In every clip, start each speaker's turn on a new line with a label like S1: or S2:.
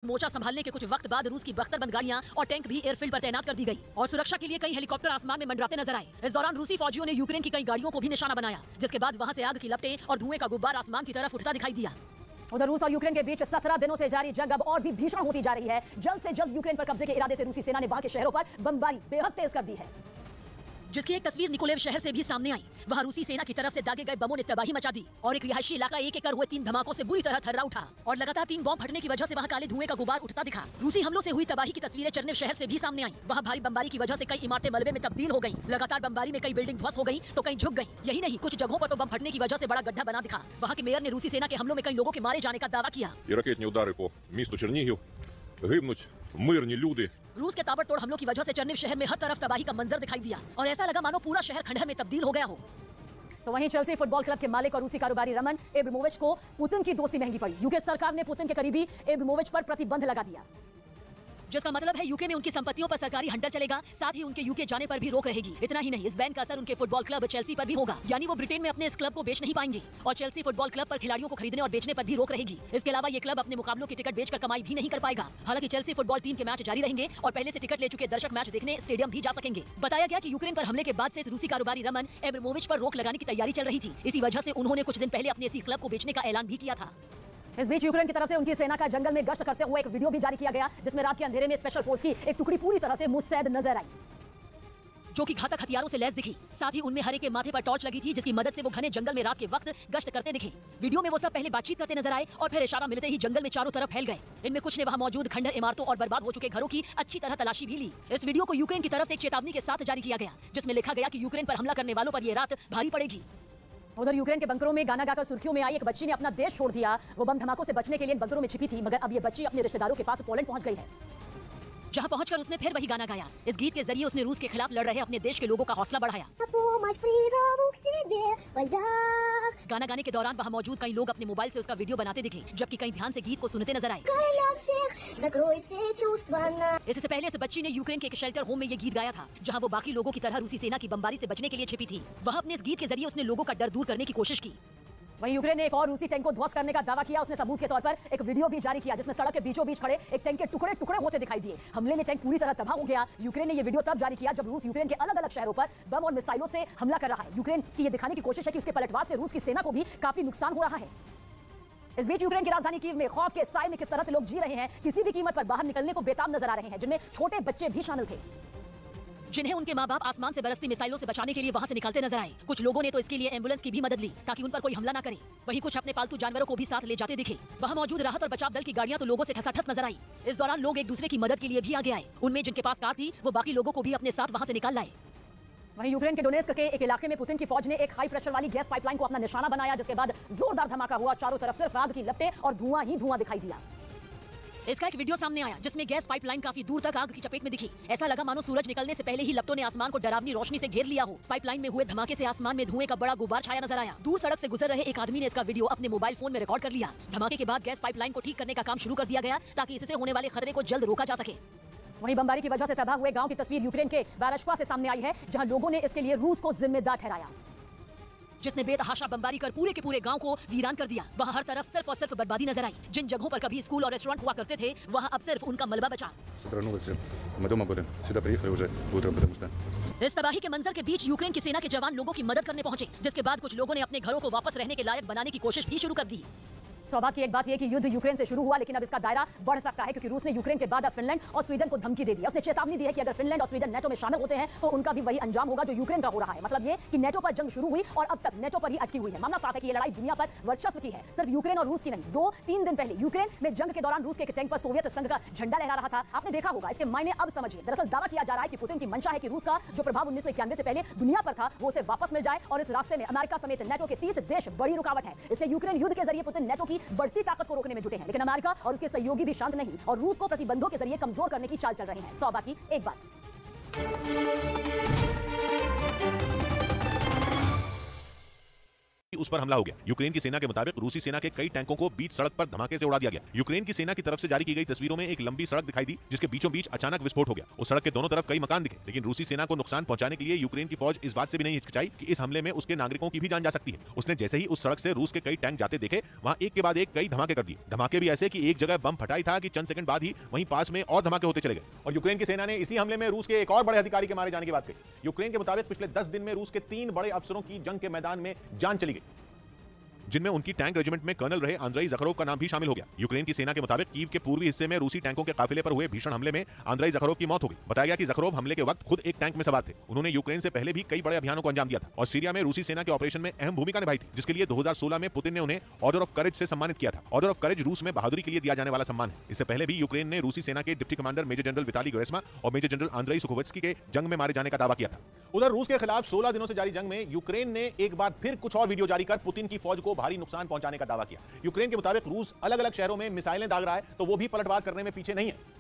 S1: मोर्चा संभालने के कुछ वक्त बाद रूस की बख्तरबंद गाड़ियां और टैंक भी एयरफील्ड पर तैनात कर दी गई और सुरक्षा के लिए कई हेलीकॉप्टर आसमान में मंडराते नजर आए। इस दौरान रूसी फौजियों ने यूक्रेन की कई गाड़ियों को भी निशाना बनाया, जिसके बाद वहां से आग की लपटें और धुएं का गुब्बार आसमान की तरफ उठता दिखाई दिया। उधर रूस और यूक्रेन के बीच 17 दिनों से जारी जंग अब और भी भीषण होती जा रही है। जल्द से जल्द यूक्रेन पर कब्जे के इरादे से रूसी सेना ने वहां के शहरों पर बमबारी बेहद तेज कर दी है, जिसकी एक तस्वीर निकोलेव शहर से भी सामने आई। वहां रूसी सेना की तरफ से दागे गए बमों ने तबाही मचा दी और एक रिहायशी इलाका एक एक कर हुए 3 धमाकों से बुरी तरह थर्रा उठा और लगातार 3 बम फटने की वजह से वहां काले धुएं का गुबार उठता दिखा। रूसी हमलों से हुई तबाही की तस्वीरें चरनेव शहर से भी सामने आई। वहां भारी बमबारी की वजह से कई इमारतें मलबे में तब्दील हो गई। लगातार बमबारी में कई बिल्डिंग ध्वस्त हो गई तो कई झुक गई। यही नहीं, कुछ जगहों पर तो बम फटने की वजह से बड़ा गड्ढा बना दिखा। वहां के मेयर ने रूसी सेना के हमलों में कई लोगों के मारे जाने का दावा किया।
S2: Гибнуть мирні люди।
S1: रूस के ताबड़तोड़ हमलों की वजह से चरनेव शहर में हर तरफ तबाही का मंजर दिखाई दिया और ऐसा लगा मानो पूरा शहर खंडहर में तब्दील हो गया हो। तो वहीं चेल्सी फुटबॉल क्लब के मालिक और रूसी कारोबारी रमन एब्रामोविच को पुतिन की दोस्ती महंगी पड़ी। यूके सरकार ने पुतिन के करीबी एब्रामोविच पर प्रतिबंध लगा दिया, जिसका मतलब है यूके में उनकी संपत्तियों पर सरकारी हंटर चलेगा, साथ ही उनके यूके जाने पर भी रोक रहेगी। इतना ही नहीं, इस बैन का असर उनके फुटबॉल क्लब चेल्सी पर भी होगा, यानी वो ब्रिटेन में अपने इस क्लब को बेच नहीं पाएंगे और चेल्सी फुटबॉल क्लब पर खिलाड़ियों को खरीदने और बेचने पर भी रोक रहेगी। इसके अलावा ये क्लब अपने मुकाबलों की टिकट बेचकर कमाई भी नहीं कर पाएगा। हालांकि चेल्सी फुटबॉल टीम के मैच जारी रहेंगे और पहले से टिकट ले चुके दर्शक मैच देखने स्टेडियम भी जा सकेंगे। बताया गया कि यूक्रेन पर हमले के बाद से रूसी कारोबारी रमन एब्रामोविच पर रोक लगाने की तैयारी चल रही थी। इसी वजह से उन्होंने कुछ दिन पहले अपने इसी क्लब को बेचने का ऐलान भी किया था। इस बीच यूक्रेन की तरफ से उनकी सेना का जंगल में गश्त करते हुए एक वीडियो भी जारी किया गया, जिसमें रात के अंधेरे में स्पेशल फोर्स की एक टुकड़ी पूरी तरह से मुस्तैद नजर आई, जो कि घातक हथियारों से लैस दिखी। साथ ही उनमें हर एक के माथे पर टॉर्च लगी थी, जिसकी मदद से वो घने जंगल में रात के वक्त गश्त करते दिखे। वीडियो में वो सब पहले बातचीत करते नजर आए और फिर इशारा मिलते ही जंगल में चारों तरफ फैल गए। इनमें कुछ ने वहां मौजूद खंडर इमारतों और बर्बाद हो चुके घरों की अच्छी तरह तलाशी भी ली। इस वीडियो को यूक्रेन की तरफ से एक चेतावनी के साथ जारी किया गया, जिसमें लिखा गया कि यूक्रेन पर हमला करने वालों पर यह रात भारी पड़ेगी। उधर यूक्रेन के बंकरों में गाना गाकर सुर्खियों में आई एक बच्ची ने अपना देश छोड़ दिया। वो बम धमाकों से बचने के लिए बंकरों में छिपी थी, मगर अब ये बच्ची अपने रिश्तेदारों के पास पोलैंड पहुंच गई है, जहां पहुंचकर उसने फिर वही गाना गाया। इस गीत के जरिए उसने रूस के खिलाफ लड़ रहे अपने देश के लोगों का हौसला बढ़ाया। गाना गाने के दौरान वहां मौजूद कई लोग अपने मोबाइल से उसका वीडियो बनाते दिखे, जबकि कई ध्यान से गीत को सुनते नजर आए। इससे पहले इस बच्ची ने यूक्रेन के एक शेल्टर होम में ये गीत गाया था, जहां वो बाकी लोगों की तरह रूसी सेना की बमबारी से बचने के लिए छिपी थी। वह अपने इस गीत के जरिए उसने लोगों का डर दूर करने की कोशिश की। वहीं यूक्रेन ने एक और रूसी टैंक को ध्वस्त करने का दावा किया। उसने सबूत के तौर पर एक वीडियो भी जारी किया, जिसमें सड़क के बीचों बीच खड़े एक टैंक के टुकड़े टुकड़े होते दिखाई दिए। हमले में टैंक पूरी तरह तबाह हो गया। यूक्रेन ने ये वीडियो तब जारी किया जब रूस यूक्रेन के अलग अलग शहरों पर बम और मिसाइलों से हमला कर रहा है। यूक्रेन की ये दिखाने की कोशिश है कि उसके पलटवार से रूस की सेना को भी काफी नुकसान हो रहा है। इस बीच यूक्रेन की राजधानी कीव में खौफ के साए में किस तरह से लोग जी रहे हैं, किसी भी कीमत पर बाहर निकलने को बेताब नजर आ रहे हैं, जिनमें छोटे बच्चे भी शामिल थे, जिन्हें उनके माँ बाप आसमान से बरसती मिसाइलों से बचाने के लिए वहां से निकलते नजर आए। कुछ लोगों ने तो इसके लिए एम्बुलेंस की भी मदद ली, ताकि उन पर कोई हमला न करे। वहीं कुछ अपने पालतू जानवरों को भी साथ ले जाते दिखे। वहां मौजूद राहत और बचाव दल की गाड़ियां तो लोगों से ठसाठस नजर आई। इस दौरान लोग एक दूसरे की मदद के लिए भी आगे आए। उनमें जिनके पास कार थी वो बाकी लोगों को भी अपने साथ वहां से निकाल लाए। वहीं यूक्रेन के डोनेस्क के एक इलाके में पुतिन की फौज ने एक हाई प्रेशर वाली गैस पाइपलाइन को अपना निशाना बनाया, जिसके बाद जोरदार धमाका हुआ। चारों तरफ सिर्फ आग की लपटें और धुआं ही धुआं दिखाई दिया। इसका एक वीडियो सामने आया, जिसमें गैस पाइपलाइन काफी दूर तक आग की चपेट में दिखी। ऐसा लगा मानो सूरज निकलने से पहले ही लपटों ने आसमान को डरावनी रोशनी से घेर लिया हो। पाइपलाइन में हुए धमाके से आसमान में धुएं का बड़ा गुब्बार छाया नजर आया। दूर सड़क से गुजर रहे एक आदमी ने इसका वीडियो अपने मोबाइल फोन में रिकॉर्ड कर लिया। धमाके के बाद गैस पाइपलाइन को ठीक करने का काम शुरू कर दिया गया, ताकि इससे होने वाले खतरे को जल्द रोका जा सके। वहीं बमबारी की वजह से तबाह हुए गांव की तस्वीर यूक्रेन के बाराशवा से सामने आई है, जहां लोगों ने इसके लिए रूस को जिम्मेदार ठहराया, जिसने बेतहाशा बमबारी कर पूरे के पूरे गांव को वीरान कर दिया। वहां हर तरफ सिर्फ और सिर्फ बर्बादी नजर आई। जिन जगहों पर कभी स्कूल और रेस्टोरेंट हुआ करते थे, वहां अब सिर्फ उनका मलबा बचा। इस तबाही के मंजर के बीच यूक्रेन की सेना के जवान लोगों की मदद करने पहुंचे, जिसके बाद कुछ लोगों ने अपने घरों को वापस रहने के लायक बनाने की कोशिश भी शुरू कर दी। सौभाग्य की एक बात यह कि युद्ध यूक्रेन से शुरू हुआ, लेकिन अब इसका दायरा बढ़ सकता है, क्योंकि रूस ने यूक्रेन के बाद अब फिनलैंड और स्वीडन को धमकी दे दी है। उसने चेतावनी दी है कि अगर फिनलैंड और स्वीडन नेटो में शामिल होते हैं तो उनका भी वही अंजाम होगा जो यूक्रेन का हो रहा है। मतलब ये कि नेटो पर जंग शुरू हुई और अब तक नेटो पर ही अटकी हुई है। मामला साफ है कि ये लड़ाई दुनिया पर वर्चस्व की है, सिर्फ यूक्रेन और रूस की नहीं। 2-3 दिन पहले यूक्रेन में जंग के दौरान रूस के एक टैंक पर सोवियत संघ का झंडा लहरा रहा था। आपने देखा होगा। इसके मायने अब समझिए। दरअसल दावा किया जा रहा है कि पुतिन की मंशा है कि रूस का जो प्रभाव 1991 से पहले दुनिया पर था वो उसे वापस मिल जाए, और इस रास्ते में अमेरिका समेत नेटो के 30 देश बड़ी रुकावट है। इसलिए यूक्रेन युद्ध के जरिए पुतिन नेटो की बढ़ती ताकत को रोकने में जुटे हैं, लेकिन अमेरिका और उसके सहयोगी भी शांत नहीं और रूस को प्रतिबंधों के जरिए कमजोर करने की चाल चल रही है। 100 बात की एक बात।
S3: उस पर हमला हो गया। यूक्रेन की सेना के मुताबिक रूसी सेना के कई टैंकों को बीच सड़क पर धमाके से उड़ा दिया गया। यूक्रेन की सेना की तरफ से जारी की गई तस्वीरों में एक लंबी सड़क दिखाई दी जिसके बीचों बीच अचानक विस्फोट हो गया। उस सड़क के दोनों तरफ कई मकान दिखे, लेकिन रूसी सेना को नुकसान पहुंचाने के लिए यूक्रेन की फौज इस बात से भी नहीं हिचकिचाई कि इस हमले में उसके नागरिकों की भी जान जा सकती है। उसने जैसे ही उस सड़क से रूस के कई टैंक जाते देखे, वहां एक के बाद एक कई धमाके कर दिए। धमाके भी ऐसे कि एक जगह बम फटा ही था कि चंद सेकंड बाद ही वहीं पास में और धमाके होते चले गए। और यूक्रेन की सेना ने इसी हमले में रूस के एक और बड़े अधिकारी के मारे जाने की बात कही। यूक्रेन के मुताबिक पिछले 10 दिन में रूस के 3 बड़े अफसरों की जंग के मैदान में जान चली गई, जिनमें उनकी टैंक रेजिमेंट में कर्नल रहे आंद्रेई ज़खरोव का नाम भी शामिल हो गया। यूक्रेन की सेना के मुताबिक कीव के पूर्वी हिस्से में रूसी टैंकों के काफिले पर हुए भीषण हमले में आंद्रेई ज़खरोव की मौत हो गई। बताया गया कि ज़खरोव हमले के वक्त खुद एक टैंक में सवार थे। उन्होंने यूक्रेन से पहले भी कई बड़े अभियानों को अंजाम दिया था और सीरिया में रूसी सेना के ऑपरेशन में अहम भूमिका निभाई थी, जिसके लिए 2016 में पुतिन ने उन्हें ऑर्डर ऑफ करेज से सम्मानित किया था। ऑर्डर ऑफ करेज रूस में बहादुरी के लिए दिया जाने वाला सम्मान है। इससे पहले भी यूक्रेन ने रूसी सेना के deputy commander major general Vitaly गोरेस्मा और मेजर जनरल आंद्रेई सुखोवस्की के जंग में मारे जाने का दावा किया था। उधर रूस के खिलाफ 16 दिनों से जारी जंग में यूक्रेन ने एक बार फिर कुछ और वीडियो जारी कर पुतिन की फौज को भारी नुकसान पहुंचाने का दावा किया। यूक्रेन के मुताबिक रूस अलग अलग शहरों में मिसाइलें दाग रहा है, तो वो भी पलटवार करने में पीछे नहीं है।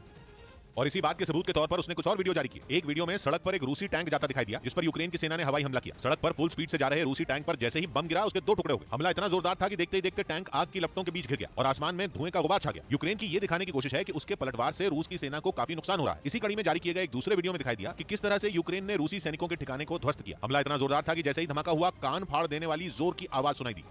S3: और इसी बात के सबूत के तौर पर उसने कुछ और वीडियो जारी किए। एक वीडियो में सड़क पर एक रूसी टैंक जाता दिखाई दिया, जिस पर यूक्रेन की सेना ने हवाई हमला किया। सड़क पर फुल स्पीड से जा रहे रूसी टैंक पर जैसे ही बम गिरा, उसके 2 टुकड़े हो गए। हमला इतना जोरदार था कि देखते ही देखते टैंक आग की लपटों के बीच घिर गया और आसमान में धुएं का गुबार छा गया। यूक्रेन की ये दिखाने की कोशिश है कि उसके पलटवार से रूस की सेना को काफी नुकसान हो रहा है। इसी कड़ी में जारी किए गए एक दूसरे वीडियो में दिखाई दिया कि किस तरह से यूक्रेन ने रूसी सैनिकों के ठिकाने को ध्वस्त किया। हमला इतना जोरदार था कि जैसे ही धमाका हुआ, कान फाड़ देने वाली जोर की आवाज सुनाई दी।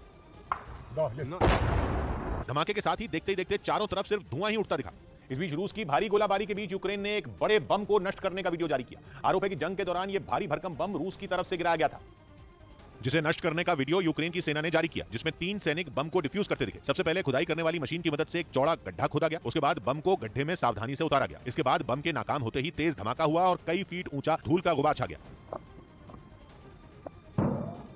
S3: धमाके के साथ ही देखते ही देखते चारों तरफ सिर्फ धुआं ही उठता दिखा। इस बीच रूस की भारी गोलाबारी के बीच यूक्रेन ने एक बड़े बम को नष्ट करने का वीडियो जारी किया। आरोप है कि जंग के दौरान यह भारी भरकम बम रूस की तरफ से गिराया गया था, जिसे नष्ट करने का वीडियो यूक्रेन की सेना ने जारी किया, जिसमें 3 सैनिक बम को डिफ्यूज करते दिखे। सबसे पहले खुदाई करने वाली मशीन की मदद से एक चौड़ा गड्ढा खोदा गया। उसके बाद बम को गड्ढे में सावधानी से उतारा गया। इसके बाद बम के नाकाम होते ही तेज धमाका हुआ और कई फीट ऊंचा धूल का गुबार छा गया।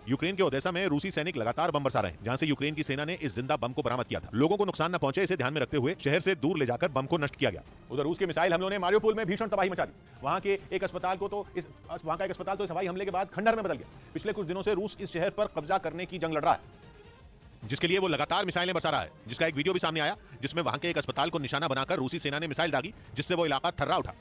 S3: यूक्रेन के ओडेसा में रूसी सैनिक लगातार बम बरसा रहे हैं, जहां से यूक्रेन की सेना ने इस जिंदा बम को बरामद किया था। लोगों को नुकसान न पहुंचे, इसे ध्यान में रखते हुए शहर से दूर ले जाकर बम को नष्ट किया गया। उधर रूस के मिसाइल हमलों ने मारियोपोल में भीषण तबाही मचा दी। वहां का एक अस्पताल तो इस हवाई हमले के बाद खंडहर में बदल गया। पिछले कुछ दिनों से रूस इस शहर पर कब्जा करने की जंग लड़ रहा है, जिसके लिए वो लगातार मिसाइलें बरसा रहा है, जिसका एक वीडियो भी सामने आया, जिसमें वहां के एक अस्पताल को निशाना बनाकर रूसी सेना ने मिसाइल दागी, जिससे वो इलाका थर्रा उठा।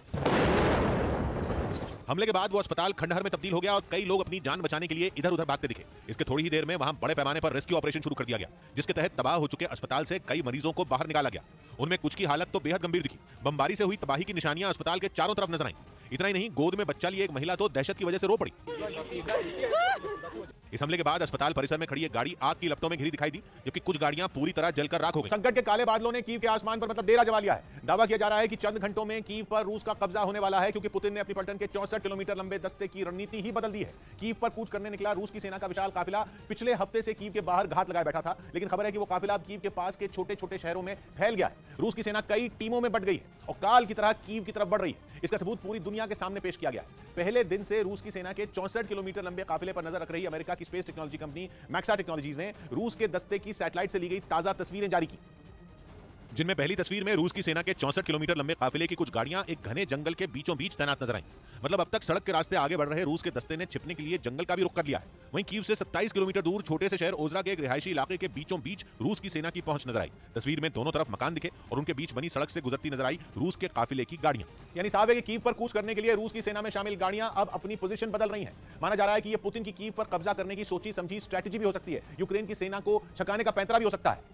S3: हमले के बाद वो अस्पताल खंडहर में तब्दील हो गया और कई लोग अपनी जान बचाने के लिए इधर उधर भागते दिखे। इसके थोड़ी ही देर में वहां बड़े पैमाने पर रेस्क्यू ऑपरेशन शुरू कर दिया गया, जिसके तहत तबाह हो चुके अस्पताल से कई मरीजों को बाहर निकाला गया। उनमें कुछ की हालत तो बेहद गंभीर दिखी। बमबारी से हुई तबाही की निशानियां अस्पताल के चारों तरफ नजर आईं। इतना ही नहीं, गोद में बच्चा लिए एक महिला तो दहशत की वजह से रो पड़ी। इस हमले के बाद अस्पताल परिसर में खड़ी एक गाड़ी आग की लपटों में घिरी दिखाई दी, जबकि कुछ गाड़ियां पूरी तरह जलकर राख हो गई। संकट के काले बादलों ने कीव के आसमान पर डेरा जमा लिया है। दावा किया जा रहा है कि चंद घंटों में कीव पर रूस का कब्जा होने वाला है, क्योंकि पुतिन ने अपनी पलटन के 64 किलोमीटर लंबे दस्ते की रणनीति ही बदल दी है। कीव पर कूच करने निकला रूस की सेना का विशाल काफिला पिछले हफ्ते से कीव के बाहर घात लगाए बैठा था, लेकिन खबर है कि वो काफिला अब कीव के पास के छोटे छोटे शहरों में फैल गया है। रूस की सेना कई टीमों में बट गई है और काल की तरह कीव की तरफ बढ़ रही है। इसका सबूत पूरी दुनिया के सामने पेश किया गया है। पहले दिन से रूस की सेना के 64 किलोमीटर लंबे काफिले पर नजर रख रही अमेरिका की स्पेस टेक्नोलॉजी कंपनी मैक्सा टेक्नोलॉजीज ने रूस के दस्ते की सैटेलाइट से ली गई ताजा तस्वीरें जारी की, जिनमें पहली तस्वीर में रूस की सेना के 64 किलोमीटर लंबे काफिले की कुछ गाड़ियां एक घने जंगल के बीचों बीच तैनात नजर आईं। मतलब अब तक सड़क के रास्ते आगे बढ़ रहे रूस के दस्ते ने छिपने के लिए जंगल का भी रुख कर लिया है। वहीं कीव से 27 किलोमीटर दूर छोटे से शहर ओजरा के एक रिहायशी इलाके के बीचों बीच रूस की सेना की पहुंच नजर आई। तस्वीर में दोनों तरफ मकान दिखे और उनके बीच बनी सड़क से गुजरती नजर आई रूस के काफिले की गाड़ियां। यानी साफ है कि कीव पर कूच करने के लिए रूस की सेना में शामिल गाड़ियां अब अपनी पोजीशन बदल रही हैं। माना जा रहा है कि यह पुतिन की कीव पर कब्जा करने की सोची समझी स्ट्रेटजी भी हो सकती है। यूक्रेन की सेना को छकाने का पैंतरा भी हो सकता है,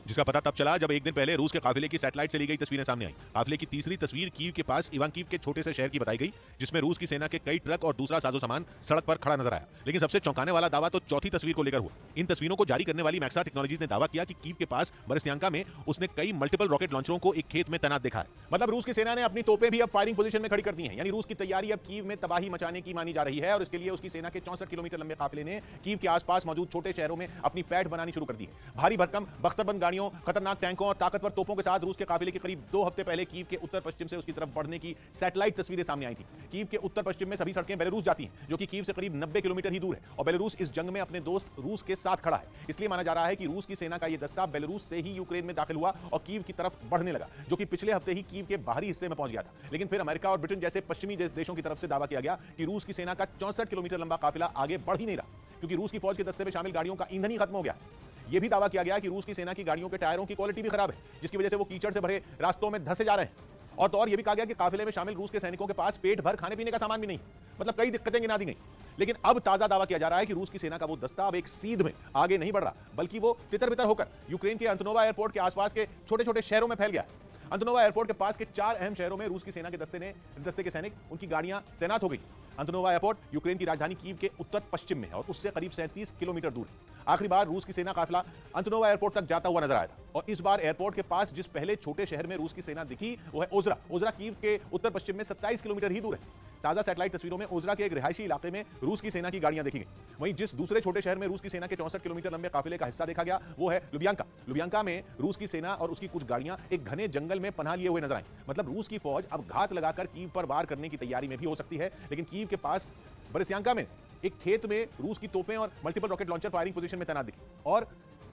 S3: जिसका पता तब चला जब एक दिन पहले रूस के काफिले की सैटेलाइट से ली गई तस्वीरें सामने आई। काफिले की तीसरी तस्वीर कीव के पास इवांकीव के छोटे से शहर की बताई गई, जिसमें रूस की सेना के कई ट्रक और दूसरा साजो सामान सड़क पर खड़ा नजर आया। लेकिन सबसे चौंकाने वाला दावा तो चौथी तस्वीर को लेकर हुआ। इन तस्वीरों को जारी करने वाली मैक्सा टेक्नोलॉजीज ने दावा किया कि कीव के पास बरस्यांका में उसने कई मल्टीपल रॉकेट लॉन्चरों को एक खेत में तैनात देखा है। मतलब रूस की सेना ने अपनी तोपें भी अब फायरिंग पोजीशन में खड़ी कर दी हैं। यानी रूस की तैयारी अब कीव में तबाही मचाने की मानी जा रही है और इसके लिए उसकी सेना के 64 किलोमीटर लंबे काफिले ने कीव के आसपास मौजूद छोटे शहरों में अपनी पैठ बनानी शुरू कर दी है। भारी भरकम बख्तरबंद गाड़ियों, खतरनाक टैंकों और ताकतवर तोपों के साथ रूस के काफिले के करीब 2 हफ्ते पहले कीव के उत्तर पश्चिम से उसकी तरफ बढ़ने की सैटेलाइट तस्वीरें सामने आई थी। कीव के उत्तर पश्चिम में सभी सड़कें बेलारूस जाती हैं, जो कि कीव से करीब 90 किलोमीटर ही दूर है और बेलारूस इस जंग में अपने दोस्त रूस के साथ खड़ा है। इसलिए माना जा रहा है कि रूस की सेना का यह दस्ता बेलारूस से ही यूक्रेन में दाखिल हुआ और कीव की तरफ बढ़ने लगा, जो कि पिछले हफ्ते ही कीव के बाहरी हिस्से में पहुंच गया था। लेकिन फिर अमेरिका और ब्रिटेन जैसे पश्चिमी देशों की तरफ से दावा किया गया कि रूस की सेना का 64 किलोमीटर लंबा काफिला आगे बढ़ ही नहीं रहा, क्योंकि रूस की फौज के दस्ते में शामिल गाड़ियों का ईंधन ही खत्म हो गया। यह भी दावा किया गया कि रूस की सेना की गाड़ियों के टायरों की क्वालिटी भी खराब है, जिसकी वजह से वो कीचड़ से भरे रास्तों में धंसे जा रहे हैं। और तो और यह भी कहा गया कि काफिले में शामिल रूस के सैनिकों के पास पेट भर खाने पीने का सामान भी नहीं। मतलब कई दिक्कतें गिना दी गई। लेकिन अब ताजा दावा किया जा रहा है कि रूस की सेना का वो दस्ता अब एक सीध में आगे नहीं बढ़ रहा, बल्कि वो तितर-बितर होकर यूक्रेन के अंतनोवा एयरपोर्ट के आसपास के छोटे-छोटे शहरों में फैल गया है। अंतनोवा एयरपोर्ट के पास के 4 अहम शहरों में रूस की सेना के दस्ते के सैनिक, उनकी गाड़ियां तैनात हो गई। अंतनोवा एयरपोर्ट यूक्रेन की राजधानी कीव के उत्तर पश्चिम में है और उससे करीब 37 किलोमीटर दूर है। आखिरी बार रूस की सेना काफिला अंतनोवा एयरपोर्ट तक जाता हुआ नजर आया था और इस बार एयरपोर्ट के पास जिस पहले छोटे शहर में रूस की सेना दिखी वो है ओजरा। ओजरा कीव के उत्तर पश्चिम में 27 किलोमीटर ही दूर है। ताजा सैटेलाइट तस्वीरों में ओजरा के एक रिहायशी इलाके में रूस की सेना की गाड़ियां देखी गई। वहीं जिस दूसरे छोटे शहर में रूस की सेना के 64 किलोमीटर लंबे काफिले का हिस्सा देखा गया वो है लुबियांका। लुबियांका में रूस की सेना और उसकी कुछ गाड़ियां एक घने जंगल में पनाह लिए हुए नजर आई। मतलब रूस की फौज अब घात लगाकर कीव पर वार करने की तैयारी में भी हो सकती है। लेकिन कीव के पास बरेस्यांका में एक खेत में रूस की तोपें और multiple rocket launcher firing position में तैनात दिखी और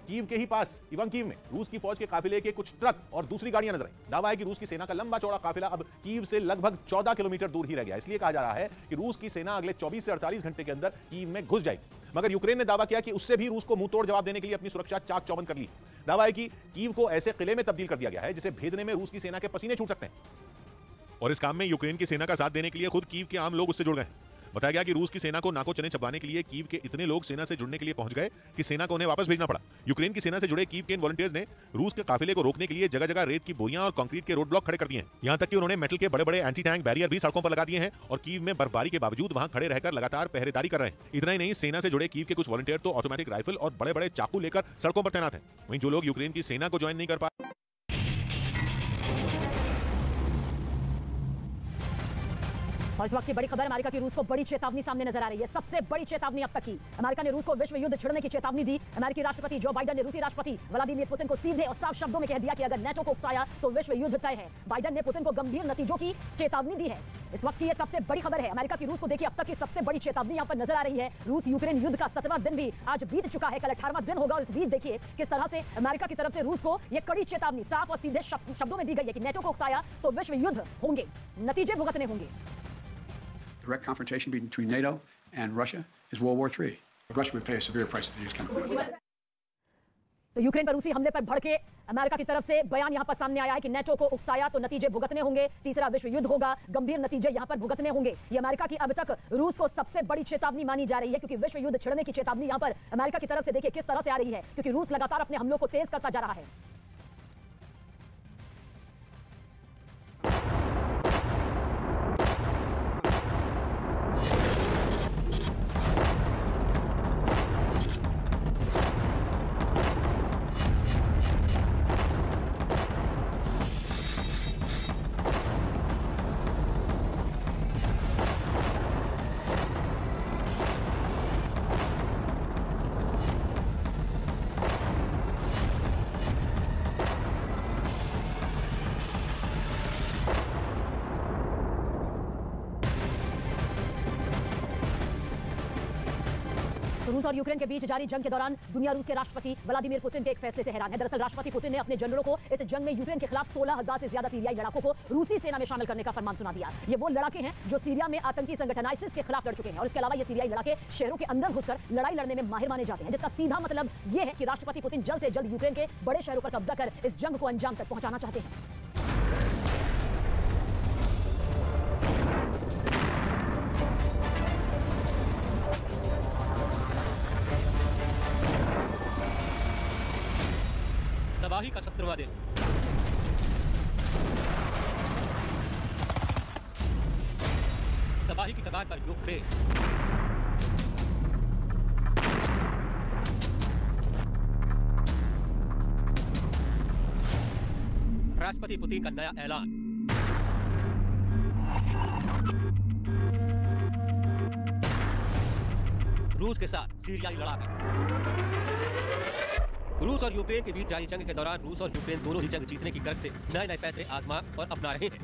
S3: कीव के ही पास इवांकीव में रूस की फौज के काफिले के कुछ ट्रक और दूसरी गाड़ियां नजर आई। दावा है कि रूस की सेना का लंबा चौड़ा काफिला अब कीव से लगभग 14 किलोमीटर दूर ही रह गया। इसलिए कहा जा रहा है कि रूस की सेना अगले 24 से 48 घंटे के अंदर कीव में घुस जाएगी। मगर यूक्रेन ने दावा किया कि उससे भी रूस को मुंह तोड़ जवाब देने के लिए अपनी सुरक्षा चाक चौबंद कर ली। दावा है कि कीव को ऐसे किले में तब्दील कर दिया गया है जिसे भेदने में रूस की सेना के पसीने छूट सकते हैं
S2: और इस काम में यूक्रेन की सेना का साथ देने के लिए खुद कीव के आम लोग उससे जुड़ गए। बताया गया कि रूस की सेना को नाको चने चबाने के लिए कीव के इतने लोग सेना से जुड़ने के लिए पहुंच गए कि सेना को उन्हें वापस भेजना पड़ा। यूक्रेन की सेना से जुड़े कीव के इन वॉलंटियर्स ने रूस के काफिले को रोकने के लिए जगह जगह रेत की बोरियां और कंक्रीट के रोड ब्लॉक खड़े कर दिए हैं। यहां तक कि उन्होंने मेटल के बड़े बड़े एंटी टैंक बैरियर भी सड़कों पर लगा दिए हैं और कीव में बर्फबारी के बावजूद वहां खड़े रहकर लगातार पहरेदारी कर रहे हैं। इतना ही नहीं, सेना से जुड़े कीव के कुछ वॉलंटियर तो ऑटोमेटिक राइफल और बड़े बड़े चाकू लेकर सड़कों पर तैनात हैं। वहीं जो लोग यूक्रेन की सेना को ज्वाइन नहीं कर पाए
S1: और इस वक्त की बड़ी खबर, अमेरिका की रूस को बड़ी चेतावनी सामने नजर आ रही है। सबसे बड़ी चेतावनी अब तक की। अमेरिका ने रूस को विश्व युद्ध छिड़ने की चेतावनी दी। अमेरिकी राष्ट्रपति जो बाइडेन ने रूसी राष्ट्रपति व्लादिमीर पुतिन को सीधे और साफ शब्दों में कह दिया कि अगर नेटो को उकसाया तो विश्व युद्ध तय है। बाइडेन ने पुतिन को गंभीर नतीजों की चेतावनी दी है। इस वक्त की यह सबसे बड़ी खबर है। अमेरिका की रूस को देखिए अब तक की सबसे बड़ी चेतावनी यहाँ पर नजर आ रही है। रूस यूक्रेन युद्ध का 17वां दिन भी आज बीत चुका है। कल 18वां दिन होगा और इस बीच देखिए किस तरह से अमेरिका की तरफ से रूस को यह कड़ी चेतावनी साफ और सीधे शब्दों में दी गई है कि नेटो को उकसाया तो विश्व युद्ध होंगे, नतीजे भुगतने होंगे।
S4: Direct confrontation between NATO and Russia is World War III. Russia would pay a severe price to use chemical weapons.
S1: तो यूक्रेन पर रूसी हमले पर भड़के अमेरिका की तरफ से बयान यहां पर सामने आया है कि नेटो को उकसाया तो नतीजे भुगतने होंगे, तीसरा विश्व युद्ध होगा, गंभीर नतीजे यहां पर भुगतने होंगे। ये अमेरिका की अब तक रूस को सबसे बड़ी चेतावनी मानी जा रही है क्योंकि विश्व युद्ध छिड़ने की चेतावनी यहां पर अमेरिका की तरफ से देखिए किस तरह से आ रही है क्योंकि रूस लगातार अपने हमलों को तेज करता जा रहा है। रूस और यूक्रेन के बीच जारी जंग के दौरान दुनिया रूस के राष्ट्रपति व्लादिमीर पुतिन के एक फैसले से हैरान है। दरअसल राष्ट्रपति पुतिन ने अपने जनरलों को इस जंग में यूक्रेन के खिलाफ 16,000 से ज्यादा सीरियाई लड़ाकों को रूसी सेना में शामिल करने का फरमान सुना दिया। ये वो लड़ाके हैं जो सीरिया में आतंकी संगठन आईसिस के खिलाफ लड़ चुके हैं और इसके अलावा ये सीरियाई लड़ाके शहरों के अंदर घुसकर लड़ाई लड़ने में माहिर माने जाते हैं, जिसका सीधा मतलब ये है कि राष्ट्रपति पुतिन जल्द से जल्द यूक्रेन के बड़े शहरों पर कब्जा कर इस जंग को अंजाम तक पहुंचाना चाहते हैं।
S5: तबाही का 17वां दिन। तबाही की कगार पर यूक्रेन। राष्ट्रपति पुतिन का नया ऐलान। रूस के साथ सीरियाई लड़ाके। रूस और यूक्रेन के बीच जारी जंग के दौरान रूस और यूक्रेन दोनों ही जंग जीतने की गर्ज से नए नए पैंतरे आजमा और अपना रहे हैं।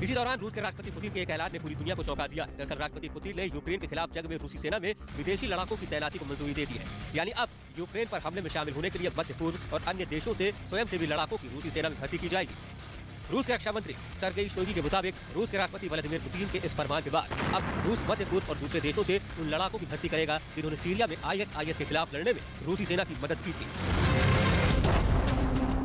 S5: इसी दौरान रूस के राष्ट्रपति पुतिन के एक ऐलान ने पूरी दुनिया को चौंका दिया। दरअसल राष्ट्रपति पुतिन ने यूक्रेन के खिलाफ जंग में रूसी सेना में विदेशी लड़ाकों की तैनाती को मंजूरी दे दी है। यानी अब यूक्रेन पर हमले में शामिल होने के लिए मध्य पूर्व और अन्य देशों से स्वयंसेवी लड़ाकों की रूसी सेना में भर्ती की जाएगी। रूस के रक्षा मंत्री सर्गेई शोइगु के मुताबिक रूस के राष्ट्रपति व्लादिमीर पुतिन के इस फरमान के बाद अब रूस मध्य पूर्व और दूसरे देशों से उन लड़ाकों की भर्ती करेगा जिन्होंने सीरिया में आईएसआईएस के खिलाफ लड़ने में रूसी सेना की मदद की थी।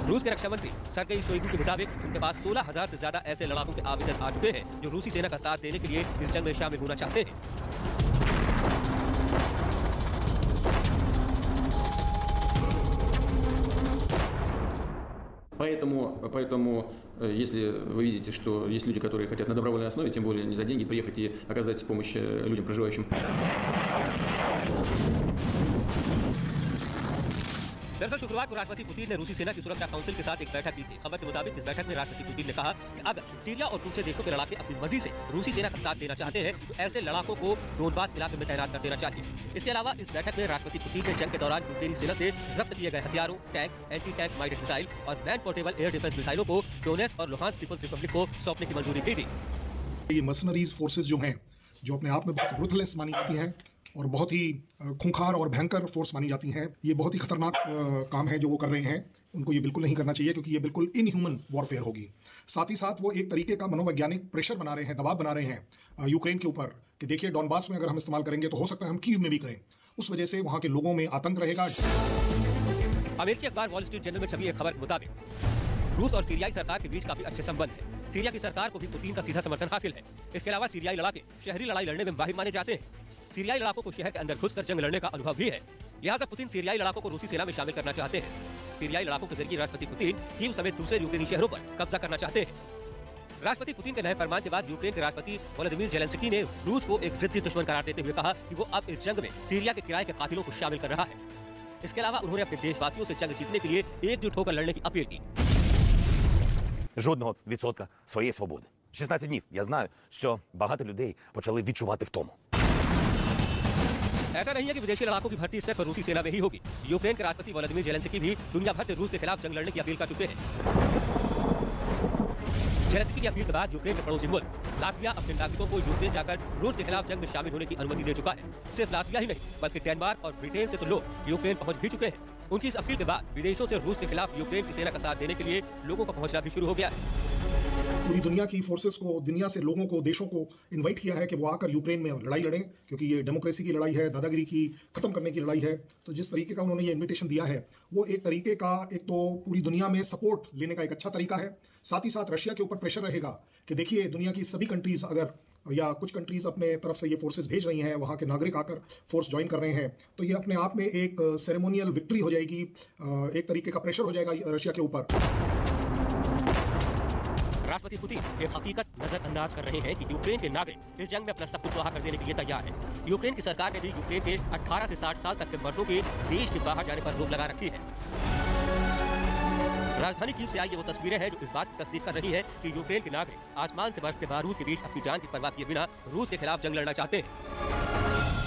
S5: रूस के रक्षा मंत्री सर्गेई शोइगु के मुताबिक उनके पास 16,000 से ज्यादा ऐसे लड़ाकों के आवेदन आ चुके हैं जो रूसी सेना का साथ देने के लिए इस जंग में शामिल होना चाहते हैं।
S6: Поэтому, если вы видите, что есть люди, которые хотят на добровольной основе, тем более не за деньги, приехать и оказать помощь людям, проживающим.
S5: दरअसल शुक्रवार को राष्ट्रपति पुतिन ने रूसी सेना की सुरक्षा काउंसिल के साथ एक बैठक की थी। खबर के मुताबिक इस बैठक में राष्ट्रपति पुतिन ने कहा कि अगर सीरिया और दूसरे देशों के लड़ाके अपनी मर्जी से रूसी सेना का साथ देना चाहते हैं तो ऐसे लड़ाकों को डोनबास इलाके में तैनात कर देना चाहिए। इसके अलावा इस बैठक में राष्ट्रपति पुतिन ने जंग के दौरान यूक्रेनी सेना से जब्त किए गए हथियारों, tank, anti tank minded missile और मैन पोर्टेबल एयर डिफेंस मिसाइलों को डोनेट्स्क और लुहांस्क पीपल्स रिपब्लिक को सौंपने की मंजूरी दी थी।
S7: ये मर्सनरीज फोर्सेस जो हैं, जो अपने आप में बहुत रुथलेस मानी जाती हैं और बहुत ही खूंखार और भयंकर फोर्स मानी जाती हैं, ये बहुत ही खतरनाक काम है जो वो कर रहे हैं। उनको ये बिल्कुल नहीं करना चाहिए क्योंकि ये बिल्कुल इनह्यूमन वॉरफेयर होगी। साथ ही साथ वो एक तरीके का मनोवैज्ञानिक प्रेशर बना रहे हैं, दबाव बना रहे हैं यूक्रेन के ऊपर कि देखिए डॉनबास में अगर हम इस्तेमाल करेंगे तो हो सकता है हम कीव में भी करें। उस वजह से वहाँ के लोगों में आतंक रहेगा।
S5: अमेरिकी अखबार वॉल स्ट्रीट जर्नल में छपी एक खबर के मुताबिक रूस और सीरियाई सरकार के बीच काफी अच्छे संबंध हैं। सीरिया की सरकार को भी पुतिन का सीधा समर्थन हासिल है। इसके अलावा सीरियाई लड़ाके शहरी लड़ाई लड़ने में माहिर माने जाते हैं। सीरियाई लड़ाकों को शहर के अंदर घुसकर जंग लड़ने का अनुभव भी है। लिहाजा पुतिन सीरियाई लड़ाकों को रूसी सेना में शामिल करना चाहते हैं। सीरियाई लड़ाकों के जरिए राष्ट्रपति पुतिन कीव समेत दूसरे यूक्रेनी शहरों पर कब्जा करना चाहते हैं। राष्ट्रपति पुतिन के नए फरमान के बाद यूक्रेन के राष्ट्रपति व्लादिमीर ज़ेलेंस्की ने रूस को एक जिद्दी दुश्मन करार देते हुए कहा कि वो अब इस जंग में सीरिया के किराए के कातिलों को शामिल कर रहा है। इसके अलावा उन्होंने अपने देशवासियों से जंग जीतने के लिए एकजुट होकर लड़ने की अपील की।
S8: Жодного відсотка своєї свободи. 16 днів. Я знаю, що багато людей почали відчувати втому.
S5: ऐसा नहीं है कि विदेशी लड़ाकों की भर्ती सिर्फ रूसी सेना में ही होगी। यूक्रेन के राष्ट्रपति व्लादिमीर ज़ेलेंस्की भी दुनिया भर से रूस के खिलाफ जंग लड़ने की अपील कर चुके हैं। ज़ेलेंस्की की अपील के बाद यूक्रेन के पड़ोसी मुल्क लातविया अपने नागरिकों को यूक्रेन जाकर रूस के खिलाफ जंग में शामिल होने की अनुमति दे चुका है। सिर्फ लातविया ही नहीं बल्कि डेनमार्क और ब्रिटेन से तो लोग यूक्रेन पहुंच भी चुके हैं। उनकी इस अपील के बाद विदेशों से रूस के खिलाफ यूक्रेन की सेना का साथ देने के लिए लोगों का पहुंचना भी शुरू हो गया है।
S7: पूरी दुनिया की फोर्सेस को, दुनिया से लोगों को, देशों को इनवाइट किया है कि वो आकर यूक्रेन में लड़ाई लड़ें, क्योंकि ये डेमोक्रेसी की लड़ाई है, दादागिरी की खत्म करने की लड़ाई है। तो जिस तरीके का उन्होंने ये इनविटेशन दिया है वो एक तरीके का, एक तो पूरी दुनिया में सपोर्ट लेने का एक अच्छा तरीका है। साथ ही साथ रशिया के ऊपर प्रेशर रहेगा कि देखिए दुनिया की सभी कंट्रीज अगर या कुछ कंट्रीज अपने तरफ से ये फोर्सेस भेज रही हैं, वहाँ के नागरिक आकर फोर्स ज्वाइन कर रहे हैं, तो ये अपने आप में एक सेरेमोनियल विक्ट्री हो जाएगी, एक तरीके का प्रेशर हो जाएगा रशिया के ऊपर।
S5: राष्ट्रपति पुतिन ये हकीकत नजरअंदाज कर रहे हैं कि यूक्रेन के नागरिक इस जंग में अपना सब कुछ सुहा कर देने के लिए तैयार है। यूक्रेन की सरकार ने भी यूक्रेन के 18 से 60 साल तक के मर्दों के देश के बाहर जाने पर रोक लगा रखी है। राजधानी कीव से आई ये वो तस्वीरें हैं जो इस बात की तस्दीक कर रही है कि यूक्रेन के नागरिक आसमान से बरसते बारूद के बीच अपनी जान की परवाह किए बिना रूस के खिलाफ जंग लड़ना चाहते हैं।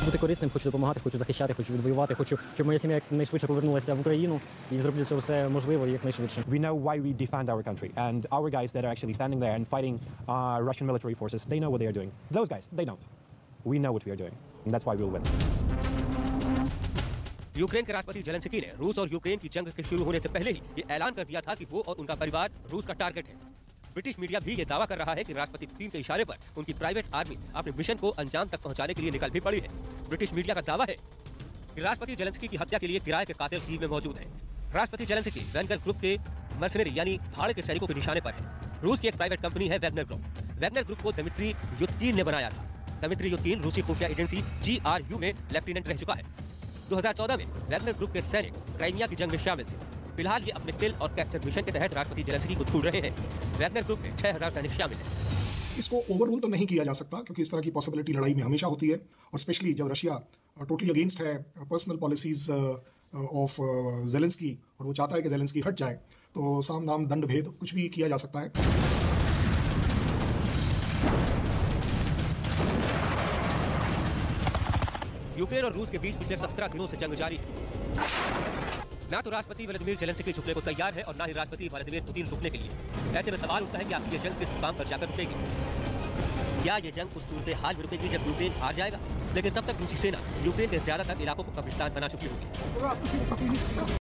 S9: Бути корисним, хочу допомагати, хочу захищати, хочу відвоювати, хочу, щоб моя сім'я якнайшвидше повернулася в Україну і зроблю це все можливо якнайшвидше.
S10: We know why we defend our country, and our guys that are actually standing there and fighting Russian military forces, they know what they are doing. Those guys, they don't. We know what we are doing, and that's why we'll win.
S5: Ukraine के राष्ट्रपति Zelensky ने रूस और Ukraine की जंग के शुरू होने से पहले ही ये ऐलान कर दिया था कि वो और उनका परिवार रूस का टारगेट है। ब्रिटिश मीडिया भी ये दावा कर रहा है कि राष्ट्रपति पुतिन के इशारे पर उनकी प्राइवेट आर्मी अपने मिशन को अंजाम तक पहुंचाने के लिए निकल भी पड़ी है। ब्रिटिश मीडिया का दावा है कि राष्ट्रपति ज़ेलेंस्की की हत्या के लिए किराए के कातिल कीव में मौजूद हैं। राष्ट्रपति ज़ेलेंस्की वैगनर ग्रुप के मर्सनरी यानी भाड़े के सैनिकों के निशाने पर है। रूस की एक प्राइवेट कंपनी है वैगनर ग्रुप। वैगनर ग्रुप को दिमित्री युत्किन ने बनाया था। दिमित्री युत्किन रूसी खुफिया एजेंसी GRU में लेफ्टिनेंट रह चुका है। 2014 में वैगनर ग्रुप के सैनिक क्राइमिया की जंग में शामिल थे। फिलहाल ये अपने किल और कैप्चर मिशन के तहत राष्ट्रपति ज़ेलेंस्की को ढूंढ रहे हैं। वैगनर ग्रुप में 6000 सैनिक शामिल हैं।
S7: इसको ओवररूल तो नहीं किया जा सकता क्योंकि इस तरह की पॉसिबिलिटी लड़ाई में हमेशा होती है, और स्पेशली जब रशिया टोटली अगेंस्ट है पर्सनल पॉलिसीज ऑफ ज़ेलेंस्की और वो चाहता है कि ज़ेलेंस्की हट जाए, तो साम दाम दंड भेद कुछ भी किया जा सकता है।
S5: यूक्रेन और रूस के बीच पिछले 17 दिनों से जंग जारी है। ना तो राष्ट्रपति व्लादिमीर ज़ेलेंस्की झुकने को तैयार है और ना ही राष्ट्रपति व्लादिमीर पुतिन रुकने के लिए। ऐसे में सवाल उठता है कि आखिर ये जंग किस मुकाम पर जाकर रुकेगी। क्या ये जंग उस सूरत हाल में रुकेगी जब यूक्रेन हार जाएगा? लेकिन तब तक रूसी सेना यूक्रेन के ज्यादातर इलाकों को कब्रिस्तान बना चुकी होगी।